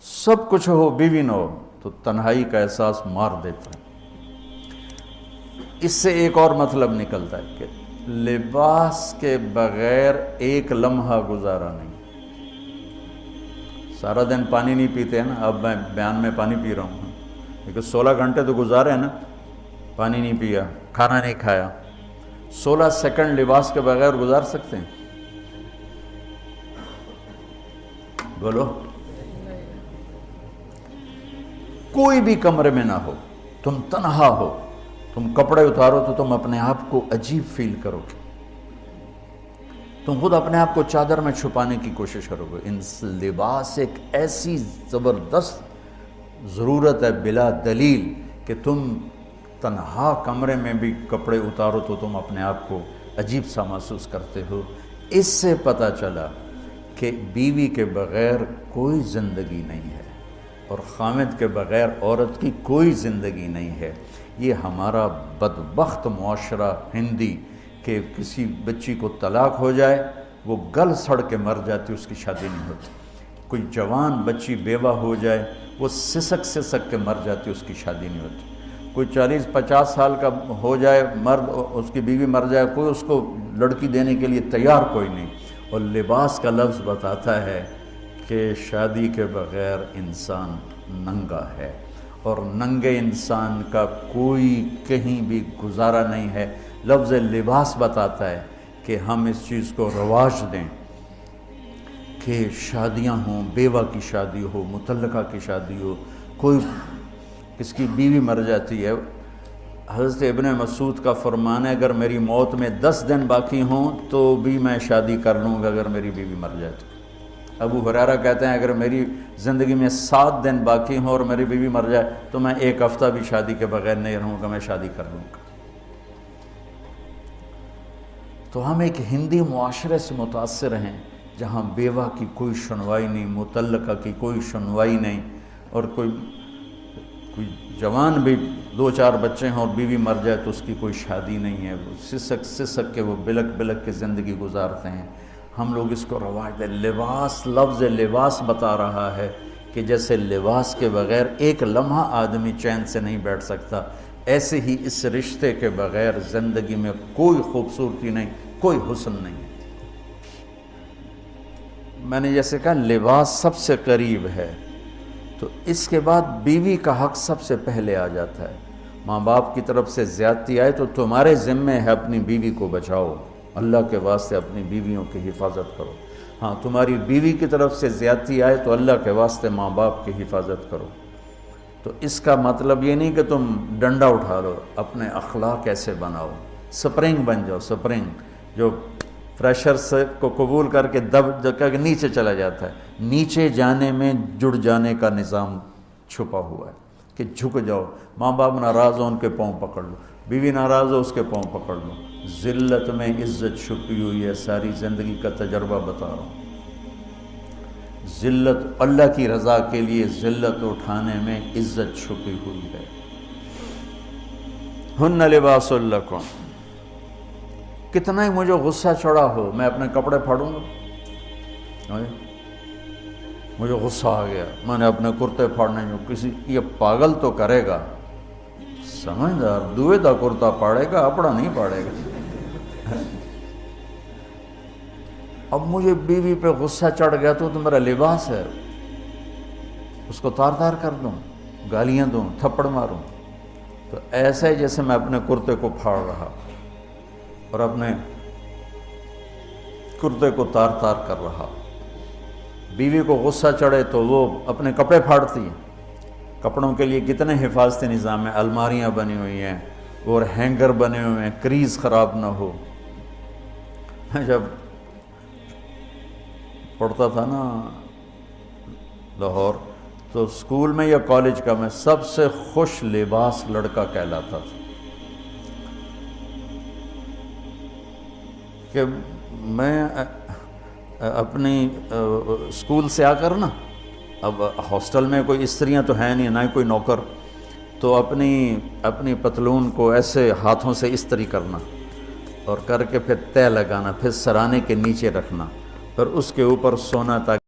سب کچھ ہو بیوی نہ ہو تو تنہائی کا احساس مار دیتا ہے۔ اس سے ایک اور مطلب نکلتا ہے کہ لباس کے بغیر ایک لمحہ گزارا نہیں۔ سارا دن پانی نہیں پیتے ہیں نا، اب میں بیان میں پانی پی رہا ہوں، لیکن 16 گھنٹے تو گزارے ہیں نا، پانی نہیں پیا، کھانا نہیں کھایا، 16 سیکنڈ لباس کے بغیر گزار سکتے ہیں؟ بولو۔ کوئی بھی کمرے میں نہ ہو، تم تنہا ہو، تم کپڑے اتارو تو تم اپنے آپ کو عجیب فیل کرو گے، تم خود اپنے آپ کو چادر میں چھپانے کی کوشش کرو گے۔ ان لباس ایک ایسی زبردست ضرورت ہے بلا دلیل کہ تم تنہا کمرے میں بھی کپڑے اتارو تو تم اپنے آپ کو عجیب سا محسوس کرتے ہو۔ اس سے پتہ چلا کہ بیوی کے بغیر کوئی زندگی نہیں ہے اور خامد کے بغیر عورت کی کوئی زندگی نہیں ہے۔ یہ ہمارا بدبخت معاشرہ ہندی کہ کسی بچی کو طلاق ہو جائے وہ گل سڑ کے مر جاتی، اس کی شادی نہیں ہوتی۔ کوئی جوان بچی بیوہ ہو جائے وہ سسک کے مر جاتی، اس کی شادی نہیں ہوتی۔ کوئی 40-50 سال کا ہو جائے مرد، اس کی بیوی مر جائے، کوئی اس کو لڑکی دینے کے لیے تیار کوئی نہیں۔ اور لباس کا لفظ بتاتا ہے کہ شادی کے بغیر انسان ننگا ہے، اور ننگے انسان کا کوئی کہیں بھی گزارا نہیں ہے۔ لفظ لباس بتاتا ہے کہ ہم اس چیز کو رواج دیں کہ شادیاں ہوں، بیوہ کی شادی ہو، مطلقہ کی شادی ہو، کوئی کس کی بیوی مر جاتی ہے۔ حضرت ابن مسعود کا فرمان ہے اگر میری موت میں 10 دن باقی ہوں تو بھی میں شادی کر لوں گا اگر میری بیوی مر جائے تو۔ ابو ہریرہ کہتے ہیں اگر میری زندگی میں 7 دن باقی ہوں اور میری بیوی مر جائے تو میں 1 ہفتہ بھی شادی کے بغیر نہیں رہوں گا، میں شادی کر لوں گا۔ تو ہم ایک ہندی معاشرے سے متاثر ہیں جہاں بیوہ کی کوئی سنوائی نہیں، مطلقہ کی کوئی سنوائی نہیں، اور کوئی جوان بھی 2-4 بچے ہیں اور بیوی مر جائے تو اس کی کوئی شادی نہیں ہے، وہ سسک کے وہ بلک کے زندگی گزارتے ہیں۔ ہم لوگ اس کو رواج دیں۔ لباس، لفظ لباس بتا رہا ہے کہ جیسے لباس کے بغیر ایک لمحہ آدمی چین سے نہیں بیٹھ سکتا، ایسے ہی اس رشتے کے بغیر زندگی میں کوئی خوبصورتی نہیں، کوئی حسن نہیں۔ میں نے جیسے کہا لباس سب سے قریب ہے، تو اس کے بعد بیوی کا حق سب سے پہلے آ جاتا ہے۔ ماں باپ کی طرف سے زیادتی آئے تو تمہارے ذمہ ہے اپنی بیوی کو بچاؤ، اللہ کے واسطے اپنی بیویوں کی حفاظت کرو۔ ہاں تمہاری بیوی کی طرف سے زیادتی آئے تو اللہ کے واسطے ماں باپ کی حفاظت کرو۔ تو اس کا مطلب یہ نہیں کہ تم ڈنڈا اٹھا لو، اپنے اخلاق ایسے بناؤ، سپرنگ بن جاؤ، سپرنگ جو فریشر سے کو قبول کر کے دب کے نیچے چلا جاتا ہے۔ نیچے جانے میں جڑ جانے کا نظام چھپا ہوا ہے کہ جھک جاؤ، ماں باپ ناراض ہو ان کے پاؤں پکڑ لو، بیوی ناراض ہو اس کے پاؤں پکڑ لو۔ ذلت میں عزت چھپی ہوئی ہے، ساری زندگی کا تجربہ بتا رہا ہوں۔ ذلت، اللہ کی رضا کے لیے ذلت اٹھانے میں عزت چھپی ہوئی ہے۔ ہن لباس لکم، کتنا ہی مجھے غصہ چڑھا ہو میں اپنے کپڑے پھاڑوں گا، مجھے غصہ آ گیا میں نے اپنے کرتے پھاڑنے جو کسی یہ پاگل تو کرے گا، سمجھدار دوئے دا کرتا پاڑے گا، اپنا نہیں پاڑے گا۔ اب مجھے بیوی پہ غصہ چڑھ گیا تو میرا لباس ہے، اس کو تار تار کر دوں، گالیاں دوں، تھپڑ ماروں، تو ایسے جیسے میں اپنے کرتے کو پھاڑ رہا اور اپنے کرتے کو تار تار کر رہا۔ بیوی کو غصہ چڑھے تو وہ اپنے کپڑے پھاڑتی ہے۔ کپڑوں کے لیے کتنے حفاظتی نظام ہیں، الماریاں بنی ہوئی ہیں اور ہینگر بنے ہوئے ہیں، کریز خراب نہ ہو۔ میں جب پڑھتا تھا نا لاہور تو اسکول میں یا کالج کا میں سب سے خوش لباس لڑکا کہلاتا تھا، کہ میں اپنی اسکول سے آ کر نا، اب ہاسٹل میں کوئی استریاں تو ہیں نہیں، نہ ہی کوئی نوکر، تو اپنی پتلون کو ایسے ہاتھوں سے استری کرنا اور کر کے پھر تہہ لگانا، پھر سرانے کے نیچے رکھنا، پھر اس کے اوپر سونا تاکہ